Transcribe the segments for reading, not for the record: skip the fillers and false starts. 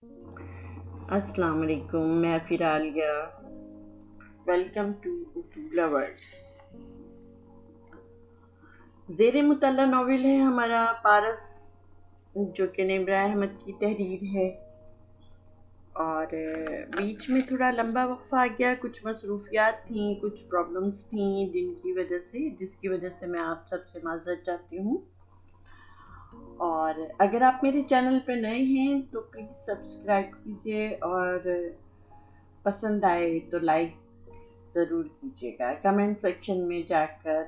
السلام علیکم، میں Fralia. Welcome to Urdu lovers. زیر مطالعہ ناول ہے ہمارا پارس، جو کہ نیمرا احمد کی تحریر ہے، اور بیچ میں تھوڑا لمبا وقفہ آ گیا، کچھ مصروفیات تھیں، کچھ پرابلمس تھیں جس کی وجہ سے میں آپ سب سے معذرت چاہتی ہوں۔ اور اگر آپ میرے چینل پہ نئے ہیں تو پلیز سبسکرائب کیجیے، اور پسند آئے تو لائک ضرور کیجیے گا۔ کمنٹ سیکشن میں جا کر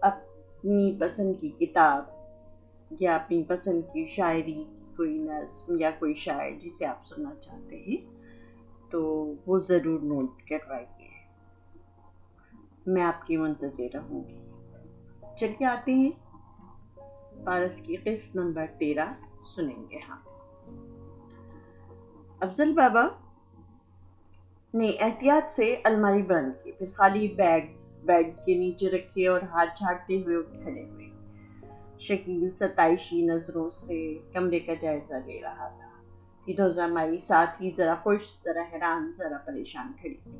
اپنی پسند کی کتاب یا اپنی پسند کی شاعری، کوئی نظم یا کوئی شاعر جسے آپ سننا چاہتے ہیں تو وہ ضرور نوٹ کروائیے، میں آپ کی منتظر رہوں گی۔ چلیے آتے ہیں، پارس کی قسط نمبر 13 سنیں گے ہم۔ افضل بابا نے احتیاط سے الماری بند کی، پھر خالی بیگز بیڈ کے نیچے رکھے اور ہاتھ جھاڑتے ہوئے اٹھ کھڑے ہوئے۔ شکیل ستائشی نظروں سے کمرے کا جائزہ لے رہا تھا۔ فیروزہ مائی ساتھ ہی ذرا خوش، ذرا حیران، ذرا پریشان کھڑی تھی۔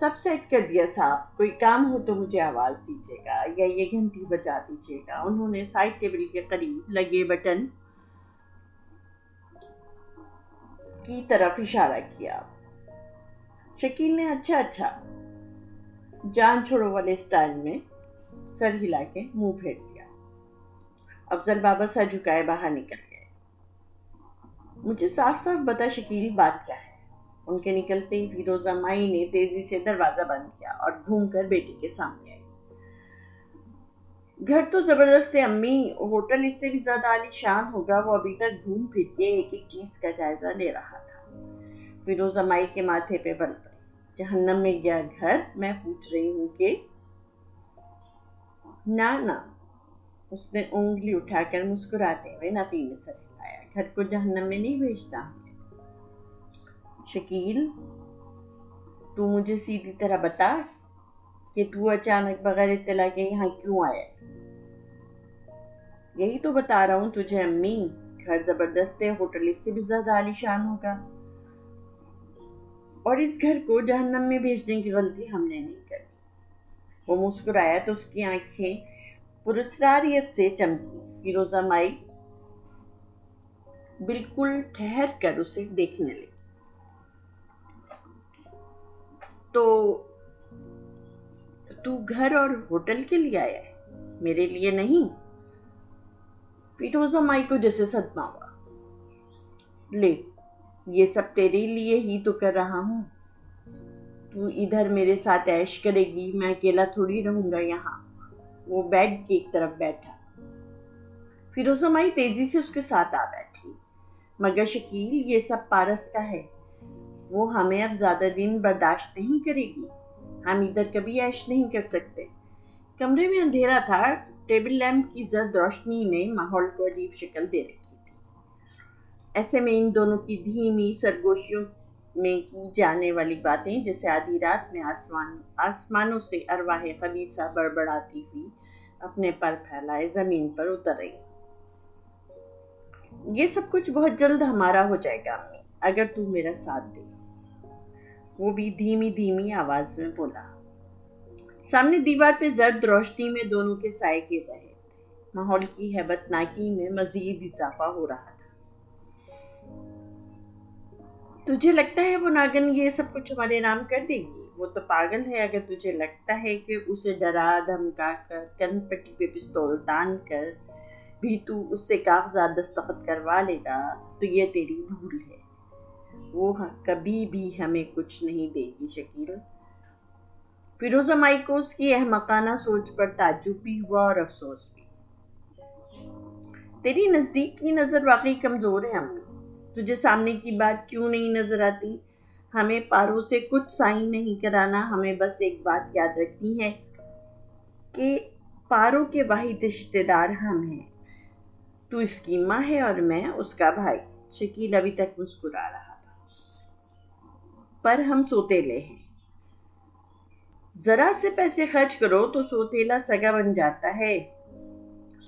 سب سیٹ کر دیا صاحب، کوئی کام ہو تو مجھے آواز دیجیے گا یا یہ گھنٹی بجا دیجیے گا۔ انہوں نے سائڈ ٹیبل کے قریب لگے بٹن کی طرف اشارہ کیا۔ شکیل نے اچھا جان چھوڑو والے سٹائل میں سر ہلا کے منہ پھیر لیا۔ افضل بابا سر جھکائے باہر نکل گئے۔ مجھے صاف بتا شکیل، بات کیا ہے؟ ان کے نکلتے ہی فیروزہ مائی نے تیزی سے دروازہ بند کیا اور گھوم کر بیٹی کے سامنے آئی۔ گھر تو زبردست ہے امی، ہوٹل اس سے بھی زیادہ عالی شان ہوگا۔ وہ ابھی تک گھوم پھر کے ایک چیز کا جائزہ لے رہا تھا۔ فیروزہ مائی کے ماتھے پہ بل پڑی۔ جہنم میں گیا گھر، میں پوچھ رہی ہوں کہ نہ، اس نے انگلی اٹھا کر مسکراتے ہوئے نفی میں سر ہلایا۔ گھر کو جہنم میں نہیں بھیجتا ہوں۔ شکیل، تو مجھے سیدھی طرح بتا کہ تو اچانک بغیر اطلاع کے یہاں کیوں آیا؟ یہی تو بتا رہا ہوں تجھے امی، گھر زبردست ہے، ہوٹل اس سے بھی زیادہ عالی شان ہوگا، اور اس گھر کو جہنم میں بھیجنے کی غلطی ہم نے نہیں کری۔ وہ مسکرایا تو اس کی آنکھیں پراسراریت سے چمکی۔ فیروزہ مائی بالکل ٹھہر کر اسے دیکھنے لگی۔ تو گھر اور ہوٹل کے لیے آیا ہے، میرے لیے نہیں؟ فیروزہ مائی کو جیسے صدمہ ہوا۔ لے، یہ سب تیرے لیے ہی تو کر رہا ہوں۔ تو ادھر میرے ساتھ عیش کرے گی، میں اکیلا تھوڑی رہوں گا یہاں۔ وہ بیڈ کی ایک طرف بیٹھا۔ فیروزہ مائی تیزی سے اس کے ساتھ آ بیٹھی۔ مگر شکیل، یہ سب پارس کا ہے، وہ ہمیں اب زیادہ دن برداشت نہیں کرے گی، ہم ادھر کبھی عیش نہیں کر سکتے۔ کمرے میں اندھیرا تھا، ٹیبل لیمپ کی زرد روشنی نے ماحول کو عجیب شکل دے رکھی تھی۔ ایسے میں ان دونوں کی دھیمی سرگوشیوں میں کی جانے والی باتیں جیسے آدھی رات میں آسمانوں سے ارواح خبیثہ بڑبڑاتی ہوئی اپنے پر پھیلائے زمین پر اتر رہی۔ یہ سب کچھ بہت جلد ہمارا ہو جائے گا امی، اگر تو میرا ساتھ دے، وہ بھی دھیمی آواز میں بولا۔ سامنے دیوار پہ زرد روشنی میں دونوں کے سائے گر رہے تھے۔ ماحول کی ہیبت ناکی میں مزید اضافہ ہو رہا تھا۔ تجھے لگتا ہے وہ ناگن یہ سب کچھ ہمارے نام کر دے گی؟ وہ تو پاگل ہے۔ اگر تجھے لگتا ہے کہ اسے ڈرا دھمکا کر، کن پٹی پہ پستول تان کر بھی تو اس سے کاغذات دستخط کروا لے گا تو یہ تیری بھول ہے۔ وہ کبھی بھی ہمیں کچھ نہیں دے گی شکیل۔ فیروزہ مائی کو اس کی احمقانہ سوچ پر تعجب بھی ہوا اور افسوس بھی۔ تیری نزدیک کی نظر واقعی کمزور ہے امی، تجھے سامنے کی بات کیوں نہیں نظر آتی؟ ہمیں پارو سے کچھ سائن نہیں کرانا، ہمیں بس ایک بات یاد رکھنی ہے کہ پارو کے واحد رشتہ دار ہم ہیں، تو اس کی ماں ہے اور میں اس کا بھائی۔ شکیل ابھی تک مسکرا رہا تھا۔ پر ہم سوتیلے ہیں، ذرا سے پیسے خرچ کرو تو سوتیلا سگا بن جاتا ہے۔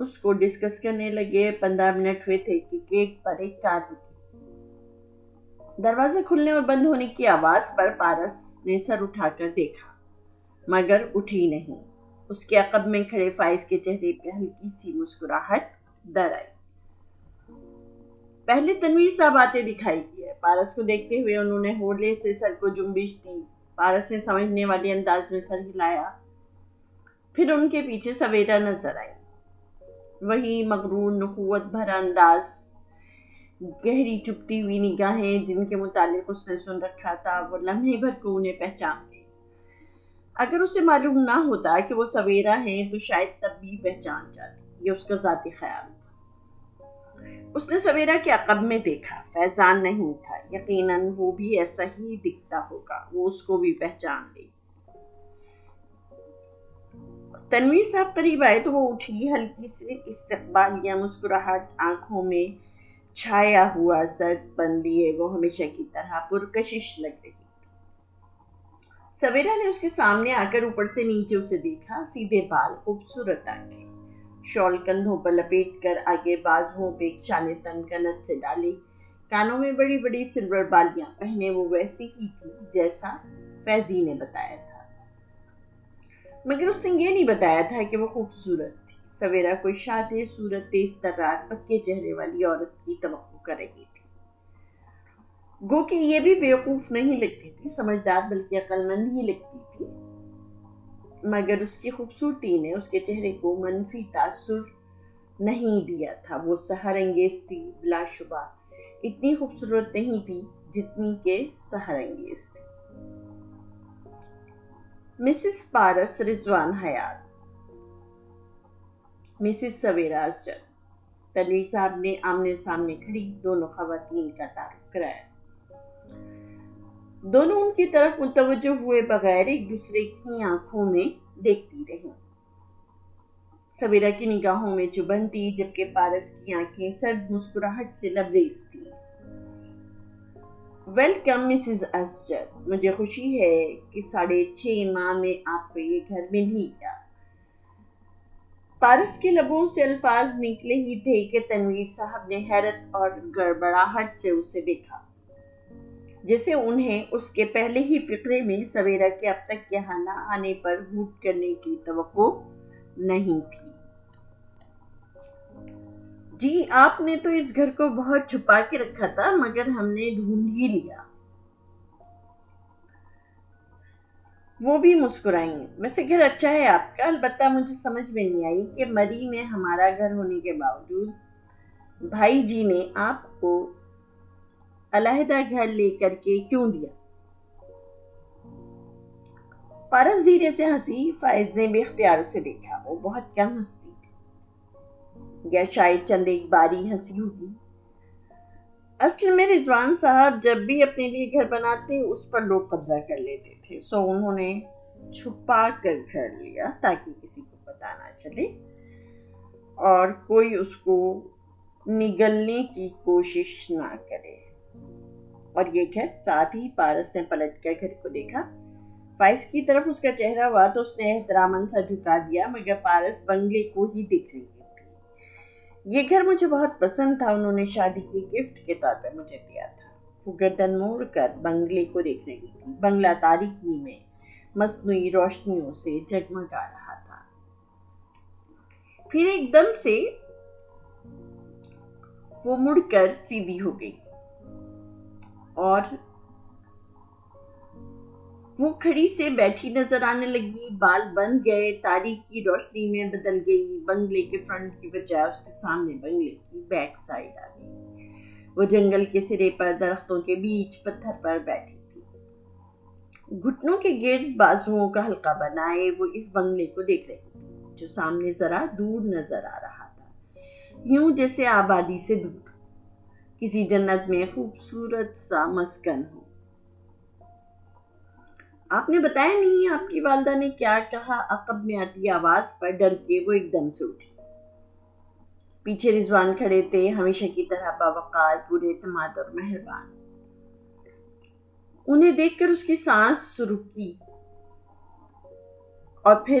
اس کو ڈسکس کرنے لگے. 15 منٹ ہوئے تھے کہ گیٹ پر ایک کار رکی. دروازے کھلنے اور بند ہونے کی آواز پر پارس نے سر اٹھا کر دیکھا مگر اٹھی نہیں. اس کے عقب میں کھڑے فائز کے چہرے پہ ہلکی سی مسکراہٹ در آئی. پہلے تنویر صاحب آتے دکھائی دیے. پارس کو دیکھتے ہوئے انہوں نے ہولے سے سر کو جنبش دی. پارس نے سمجھنے والے انداز میں سر ہلایا. پھر ان کے پیچھے سویرا نظر آئی. وہی مغرور نخوت بھرا انداز، گہری چپتی ہوئی نگاہیں جن کے متعلق اس نے سن رکھا تھا. وہ لمحے بھر کو انہیں پہچان گئی. اگر اسے معلوم نہ ہوتا کہ وہ سویرا ہیں تو شاید تب بھی پہچان جاتی. یہ اس کا ذاتی خیال تھا. اس نے سویرا کے عقب میں دیکھا. فیضان نہیں تھا. یقیناً وہ بھی ایسا ہی دکھتا ہوگا. وہ اس کو بھی پہچان گئی. تنویر صاحب قریب آئے تو وہ اٹھی. ہلکی سی استقبالیہ مسکراہٹ آنکھوں میں چھایا ہوا سر بن لیے وہ ہمیشہ کی طرح پرکشش لگ رہی. سویرا نے اس کے سامنے آ کر اوپر سے نیچے اسے دیکھا. سیدھے بال، خوبصورت آنکھیں، شال کندھوں پر لپیٹ کر آگے بازوؤں پہ ایک شانے تن کنت سے ڈالے، کانوں میں بڑی بڑی سلور بالیاں پہنے. وہ ویسی ہی تھی جیسا فیضی نے بتایا تھا، مگر اس نے یہ نہیں بتایا تھا کہ وہ خوبصورت تھی. سویرا کوئی شادر صورت، تیز ترار، پکے چہرے والی عورت کی توقع کر رہی تھی. گو کہ یہ بھی بیوقوف نہیں لگتی تھی، سمجھدار بلکہ عقل مند ہی لگتی تھی. مگر اس کی خوبصورتی نے اس کے چہرے کو منفی تاثر نہیں دیا تھا. وہ سحر انگیز تھی، بلا شبہ اتنی خوبصورت نہیں تھی جتنی کہ سحر انگیز تھی. مسز پارس رضوان حیات، مسز سویرا اسجد. تنویر صاحب نے آمنے سامنے کھڑی دونوں خواتین کا تعارف کرایا. دونوں ان کی طرف متوجہ ہوئے بغیر ایک دوسرے کی آنکھوں میں دیکھتی رہیں. سویرا کی نگاہوں میں چبھن تھی جبکہ پارس کی آنکھیں سرد مسکراہٹ سے لبریز تھیں. ویلکم مسز اسجد، مجھے خوشی ہے کہ 6.5 ماہ میں آپ کو یہ گھر مل ہی گیا. پارس کے لبوں سے الفاظ نکلے ہی تھے کہ تنویر صاحب نے حیرت اور گڑبڑاہٹ سے اسے دیکھا، جیسے انہیں اس کے پہلے ہی فقرے میں سویرا کے اب تک یہاں نہ آنے پر ہوٹ کرنے کی توقع نہیں تھی. جی آپ نے تو اس گھر کو بہت چھپا کے رکھا تھا مگر ہم نے ڈھونڈ ہی لیا. وہ بھی مسکرائیں. ویسے گھر اچھا ہے آپ کا، البتہ مجھے سمجھ میں نہیں آئی کہ مری میں ہمارا گھر ہونے کے باوجود بھائی جی نے آپ کو علیحدہ گھر لے کر کے کیوں دیا. پارس دھیرے سے ہنسی. فائز نے بے اختیار اسے دیکھا. وہ بہت کم ہنستی تھی، یا شاید چند ایک باری ہنسی ہوگی. اصل میں رضوان صاحب جب بھی اپنے لیے گھر بناتے اس پر لوگ قبضہ کر لیتے تھے، سو انہوں نے چھپا کر گھر لیا تاکہ کسی کو پتا نہ چلے اور کوئی اس کو نگلنے کی کوشش نہ کرے. اور یہ گھر. ساتھ ہی پارس نے پلٹ کر گھر کو دیکھا. فائز کی طرف اس کا چہرہ ہوا تو اس نے احتراماً سا جھکا دیا، مگر پارس بنگلے کو ہی دیکھ رہی تھی. یہ گھر مجھے بہت پسند تھا، انہوں نے شادی کی گفٹ کے طور پر مجھے دیا تھا. وہ گردن موڑ کر بنگلے کو دیکھ رہی تھی. بنگلہ تاریکی میں مصنوعی روشنیوں سے جگمگا رہا تھا. پھر ایک دم سے وہ مڑ کر سیدھی ہو گئی اور وہ کھڑی سے بیٹھی نظر آنے لگی. بال بن گئے، تاریکی روشنی میں بدل گئی. بنگلے کے فرنٹ کی بجائے اس کے سامنے بنگلے کی بیک سائڈ آ گئی. وہ جنگل کے سرے پر درختوں کے بیچ پتھر پر بیٹھی تھی، گھٹنوں کے گرد بازوؤں کا حلقہ بنائے. وہ اس بنگلے کو دیکھ رہی تھی جو سامنے ذرا دور نظر آ رہا تھا، یوں جیسے آبادی سے دور کسی جنت میں خوبصورت سا مسکن ہو. آپ نے بتایا نہیں آپ کی والدہ نے کیا کہا. عقب میں آتی آواز پر ڈر کے وہ ایک دم سے اٹھی. پیچھے رضوان کھڑے تھے، ہمیشہ کی طرح باوقار، پورے اعتماد اور مہربان. انہیں دیکھ کر اس کی سانس رکی اور پھر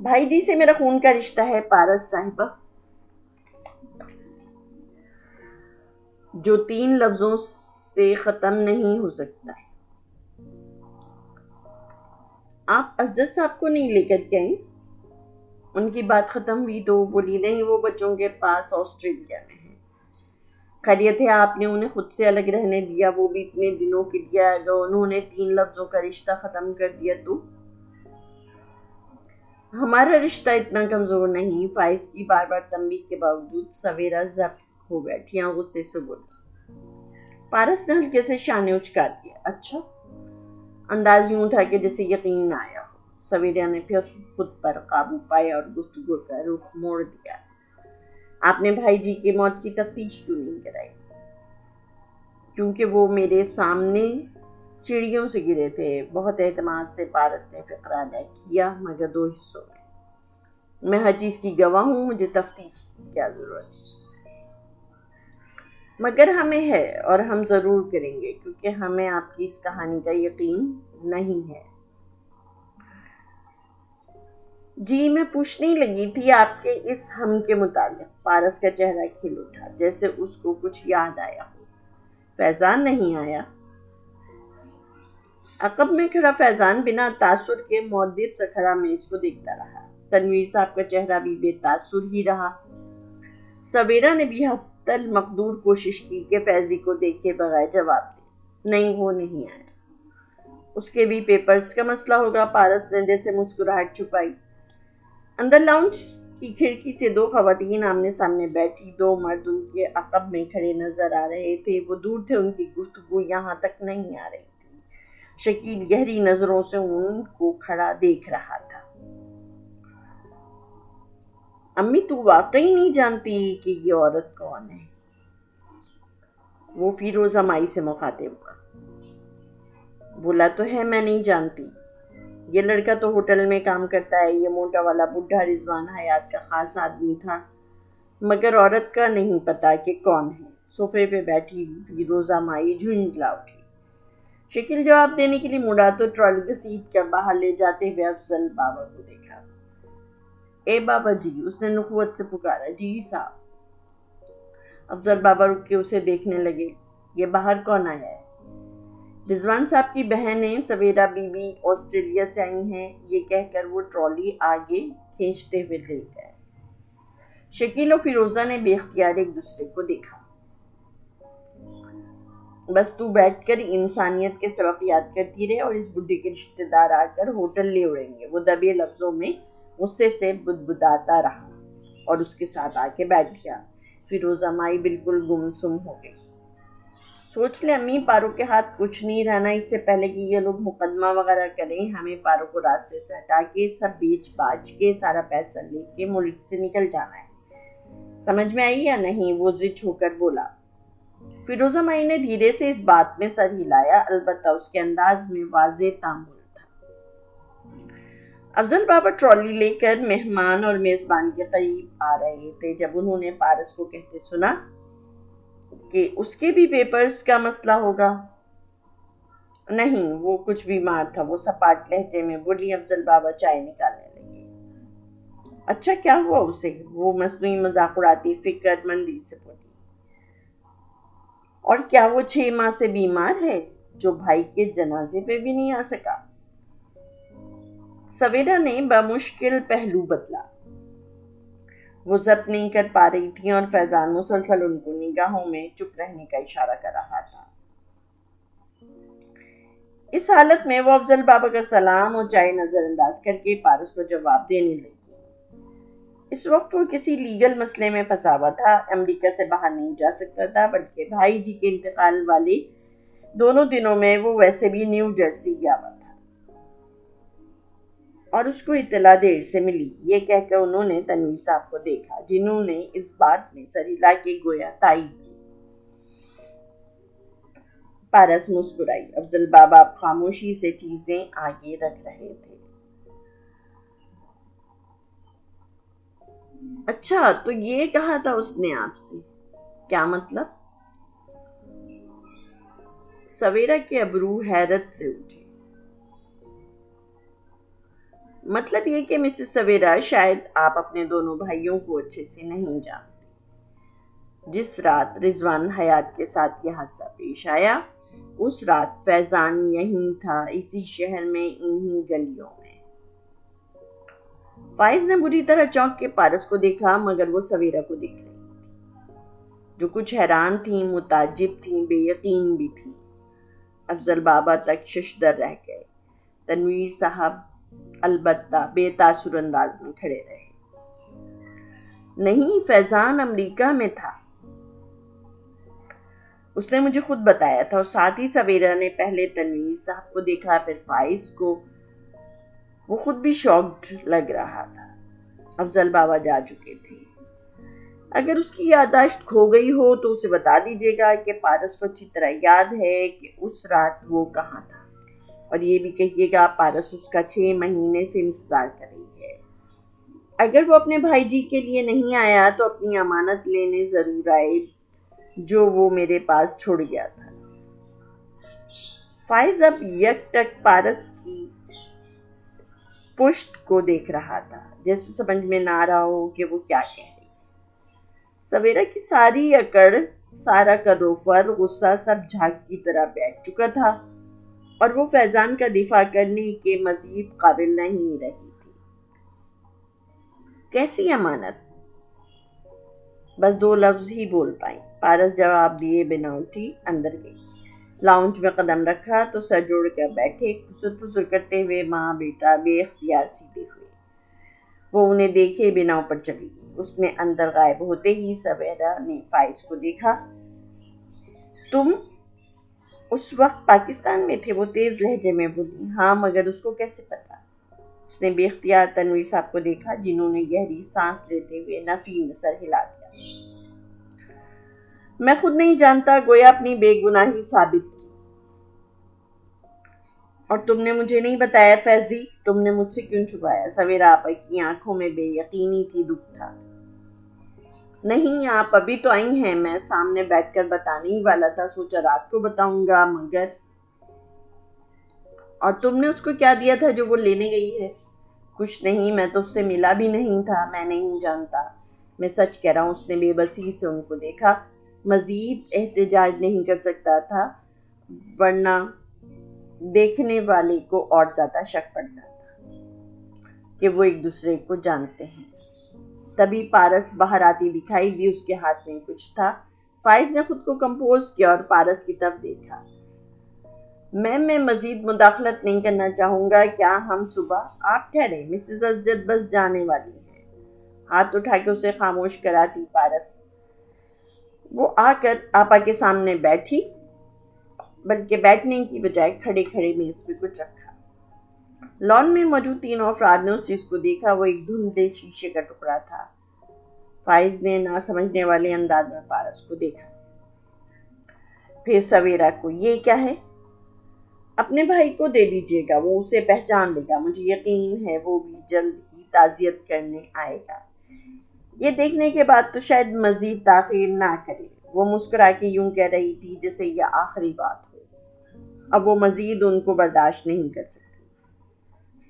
بھائی جی سے میرا خون کا رشتہ ہے پارس صاحبہ، جو 3 لفظوں سے ختم نہیں ہو سکتا ہے۔ آپ عزت صاحب کو نہیں لے کر کے آئیں؟ ان کی بات ختم ہوئی تو بولی نہیں، وہ بچوں کے پاس آسٹریلیا میں ہے۔ خیریت ہے آپ نے انہیں خود سے الگ رہنے دیا، وہ بھی اتنے دنوں کے لیے، اگر انہوں نے 3 لفظوں کا رشتہ ختم کر دیا تو؟ ہمارا رشتہ اتنا کمزور نہیں۔ فائز کی بار بار تنبیہ کے باوجود سویرا ضبط ہو بیٹھی، غصے سے بولی۔ پارس نے ہلکے سے شانے اچکا دیا۔ اچھا؟ انداز یوں تھا کہ جسے یقین نہ آیا ہو۔ سویرا نے پھر خود پر قابو پایا اور گفتگو کا رخ موڑ دیا۔ آپ نے بھائی جی کی موت کی تفتیش کیوں نہیں کرائی؟ کیونکہ وہ میرے سامنے سیڑھیوں سے گرے تھے۔ بہت اعتماد سے پارس نے فقرہ ادا کیا، مگر 2 حصوں میں۔ میں ہر چیز کی گواہ ہوں، مجھے تفتیش کی کیا ضرورت ہے؟ مگر ہمیں ہے، اور ہم ضرور کریں گے، کیونکہ ہمیں آپ کی اس کہانی کا یقین نہیں ہے۔ جی میں پوچھنے ہی لگی تھی آپ کے اس ہم کے متعلق۔ پارس کا چہرہ کھل اٹھا، جیسے اس کو کچھ یاد آیا ہو۔ فیضان نہیں آیا؟ عقب میں کھڑا فیضان بنا تاثر کے مودب سے کھڑا میز کو دیکھتا رہا۔ تنویر صاحب کا چہرہ بھی بے تاثر ہی رہا۔ سویرا نے بھی حتی المقدور کوشش کی کہ فیضی کو دیکھے بغیر جواب دے۔ نہیں، وہ نہیں آیا۔ اس کے بھی پیپرز کا مسئلہ ہوگا۔ پارس نے جیسے مسکراہٹ چھپائی۔ اندر لاؤنج کی کھڑکی سے 2 خواتین آمنے سامنے بیٹھی، 2 مرد ان کے عقب میں کھڑے نظر آ رہے تھے۔ وہ دور تھے، ان کی گفتگو یہاں تک نہیں آ رہی تھی۔ شکیل گہری نظروں سے ان کو کھڑا دیکھ رہا تھا۔ امی تو واقعی نہیں جانتی کہ یہ عورت کون ہے؟ وہ فیروزہ مائی سے مخاطب ہوا۔ بولا تو ہے میں نہیں جانتی۔ یہ لڑکا تو ہوٹل میں کام کرتا ہے، یہ موٹا والا بڈھا رضوان حیات کا خاص آدمی تھا، مگر عورت کا نہیں پتا کہ کون ہے۔ صوفے پہ بیٹھی فیروزہ مائی جھنجلا اٹھی۔ شکیل جواب دینے کے لیے مڑا تو ٹرالی کو سیٹ کر باہر لے جاتے ہوئے افضل بابا کو دیکھا۔ اے بابا جی، اس نے نخوت سے پکارا۔ جی صاحب۔ افضل بابا رک کے اسے دیکھنے لگے۔ یہ باہر کون آیا ہے؟ رضوان صاحب کی بہنیں سویرا بی بی آسٹریلیا سے آئی ہیں، یہ کہہ کر وہ ٹرالی آگے کھینچتے ہوئے لے گئے۔ شکیل اور فیروزہ نے بے اختیار ایک دوسرے کو دیکھا۔ بس تو بیٹھ کر انسانیت کے سبق یاد کرتی رہے اور اس بڈھے کے رشتہ دار آ کر ہوٹل لے اڑیں گے۔ وہ دبے لفظوں میں غصے سے بدبداتا رہا اور اس کے ساتھ آ کے بیٹھ گیا۔ فیروزہ مائی بالکل گمسم ہو گئی۔ سوچ لے امی، پارو کے ہاتھ کچھ نہیں رہنا، اس سے پہلے کہ یہ لوگ مقدمہ وغیرہ کریں، ہمیں پارو کو راستے سے ہٹا کے سب بیچ باچ کے سارا پیسہ لے کے ملک سے نکل جانا ہے۔ سمجھ میں آئی یا نہیں؟ وہ ضد ہو کر بولا۔ فیروزہ مائی نے دھیرے سے اس بات میں سر ہلایا، البتہ اس کے انداز میں واضح تعامل تھا۔ افضل بابا ٹرالی لے کر مہمان اور میزبان کے قریب آ رہے تھے جب انہوں نے پارس کو کہتے سنا کہ اس کے بھی پیپرز کا مسئلہ ہوگا۔ نہیں، وہ کچھ بیمار تھا، وہ سپاٹ لہجے میں بولی۔ افضل بابا چائے نکالنے لگے۔ اچھا کیا ہوا اسے؟ وہ مصنوعی مذاق اڑاتی فکر مندی سے بولی۔ اور کیا وہ 6 ماہ سے بیمار ہے، جو بھائی کے جنازے پہ بھی نہیں آ سکا؟ سویرا نے بمشکل پہلو بدلا۔ وہ ضبط نہیں کر پا رہی تھی اور فیضان مسلسل ان کو نگاہوں میں چپ رہنے کا اشارہ کر رہا تھا۔ اس حالت میں وہ افضل بابا کا سلام اور چائے نظر انداز کر کے پارس کو جواب دینے لگی۔ اس وقت وہ کسی لیگل مسئلے میں پھنسا ہوا تھا، امریکہ سے باہر نہیں جا سکتا تھا، بلکہ بھائی جی کے انتقال والے 2 دنوں میں وہ ویسے بھی نیو جرسی گیا ہوا تھا، اور اس کو اطلاع دیر سے ملی۔ یہ کہہ کر انہوں نے تنویر صاحب کو دیکھا، جنہوں نے اس بات میں سر ہلا کے گویا تائید کی۔ پارس مسکرائی۔ افضل بابا اب خاموشی سے چیزیں آگے رکھ رہے تھے۔ اچھا تو یہ کہا تھا اس نے آپ سے؟ کیا مطلب؟ سویرا کے ابرو حیرت سے اٹھے۔ مطلب یہ کہ مسز سویرا، شاید آپ اپنے دونوں بھائیوں کو اچھے سے نہیں جانتے۔ جس رات رضوان حیات کے ساتھ یہ حادثہ پیش آیا، اس رات فیضان یہیں تھا، اسی شہر میں، انہی گلیوں میں۔ فائز نے بری طرح چونک کے پارس کو دیکھا، مگر وہ سویرا کو دیکھ رہی تھی، جو کچھ حیران تھی، متعجب تھی، بے یقین بھی تھی۔ افضل بابا تک ششدر رہ گئے۔ تنویر صاحب البتہ بے تاثر انداز میں کھڑے رہے۔ نہیں، فیضان امریکہ میں تھا، اس نے مجھے خود بتایا تھا۔ اور ساتھ ہی سویرا نے پہلے تنویر صاحب کو دیکھا، پھر فائز کو۔ وہ خود بھی شاکڈ لگ رہا تھا۔ افضل بابا جا چکے تھے۔ اگر اس کی یادداشت کھو گئی ہو تو اسے بتا دیجیے گا کہ پارس کو اچھی طرح یاد ہے کہ اس رات وہ کہاں تھا، اور یہ بھی کہیے گا پارس اس کا 6 مہینے سے انتظار کر رہی ہے۔ اگر وہ اپنے بھائی جی کے لیے نہیں آیا تو اپنی امانت لینے ضرور آئے جو وہ میرے پاس چھوڑ گیا تھا۔ فائز اب یک ٹک پارس کی پشت کو دیکھ رہا تھا، جیسے سمجھ میں نہ آ رہا ہو کہ وہ کیا کہہ رہی۔ سویرا کی ساری اکڑ، سارا کروفر، غصہ سب جھاگ کی طرح بیٹھ چکا تھا، اور وہ فیضان کا دفاع کرنے کے مزید قابل نہیں رہی تھی۔ کیسی امانت؟ بس 2 لفظ ہی بول پائیں۔ پارس جواب دیے بنا اٹھی، اندر گئی۔ لاؤنج میں قدم رکھا تو سر جوڑ کر بیٹھے، خسر پھسر کرتے ہوئے ماں بیٹا بے اختیار سیدھے ہوئے۔ وہ انہیں دیکھے بنا اوپر چلی گئی۔ اس نے اندر غائب ہوتے ہی سویرا نے فائز کو دیکھا۔ تم اس وقت پاکستان میں تھے؟ وہ تیز لہجے میں بولی۔ ہاں، مگر اس کو کیسے پتا؟ اس نے بے اختیار تنویر صاحب کو دیکھا، جنہوں نے گہری سانس لیتے ہوئے نفی میں سر ہلا دیا۔ میں خود نہیں جانتا، گویا اپنی بے گناہی ثابت کی۔ اور تم نے مجھے نہیں بتایا فیضی؟ تم نے مجھ سے کیوں چھپایا؟ سویرا آپا کی آنکھوں میں بے یقینی تھی، دکھ تھا۔ نہیں، آپ ابھی تو آئی ہیں، میں سامنے بیٹھ کر بتانے ہی والا تھا، سوچا رات کو بتاؤں گا، مگر… اور تم نے اس کو کیا دیا تھا جو وہ لینے گئی ہے؟ کچھ نہیں، میں تو اس سے ملا بھی نہیں تھا، میں نہیں جانتا۔ میں سچ کہہ رہا ہوں۔ اس نے بے بسی سے ان کو دیکھا، مزید احتجاج نہیں کر سکتا تھا، ورنہ دیکھنے والے کو اور زیادہ شک پڑ جاتا کہ وہ ایک دوسرے کو جانتے ہیں۔ تبھی پارس باہر آتی دکھائی دی، اس کے ہاتھ میں کچھ تھا۔ فائز نے خود کو کمپوز کیا اور پارس کی طرف دیکھا۔ میں مزید مداخلت نہیں کرنا چاہوں گا، کیا ہم صبح… آپ ٹھہرے، مسز عزت بس جانے والی ہے۔ ہاتھ اٹھا کے اسے خاموش کراتی پارس۔ وہ آ کر آپا کے سامنے بیٹھی، بلکہ بیٹھنے کی بجائے کھڑے کھڑے میز پہ کچھ رکھا۔ لان میں موجود 3 افراد نے اس چیز کو دیکھا، وہ ایک دھندلے شیشے کا ٹکڑا تھا۔ فائز نے نہ سمجھنے والے انداز میں پارس کو دیکھا، پھر سویرا کو۔ یہ کیا ہے؟ اپنے بھائی کو دے دیجیے گا، وہ اسے پہچان لے گا، مجھے یقین ہے وہ بھی جلد ہی تعزیت کرنے آئے گا۔ یہ دیکھنے کے بعد تو شاید مزید تاخیر نہ کرے۔ وہ مسکرا کے یوں کہہ رہی تھی جیسے یہ آخری بات ہو، اب وہ مزید ان کو برداشت نہیں کر سکتی۔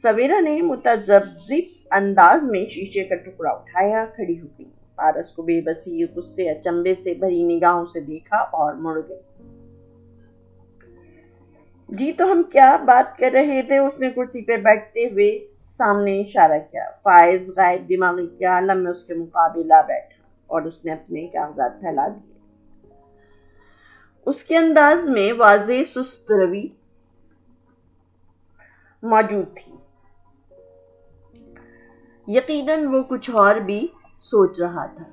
سویرا نے متذبذب انداز میں شیشے کا ٹکڑا اٹھایا، کھڑی ہو گئی، پارس کو بے بسی، غصے، اچنبھے سے بھری نگاہوں سے دیکھا اور مڑ گئی۔ جی تو ہم کیا بات کر رہے تھے؟ اس نے کرسی پہ بیٹھتے ہوئے سامنے اشارہ کیا۔ فائز غائب دماغی کے عالم میں اس کے مقابل آ بیٹھا اور اس نے اپنے کاغذات پھیلا دیے۔ اس کے انداز میں واضح سست روی موجود تھی۔ یقیناً وہ کچھ اور بھی سوچ رہا تھا۔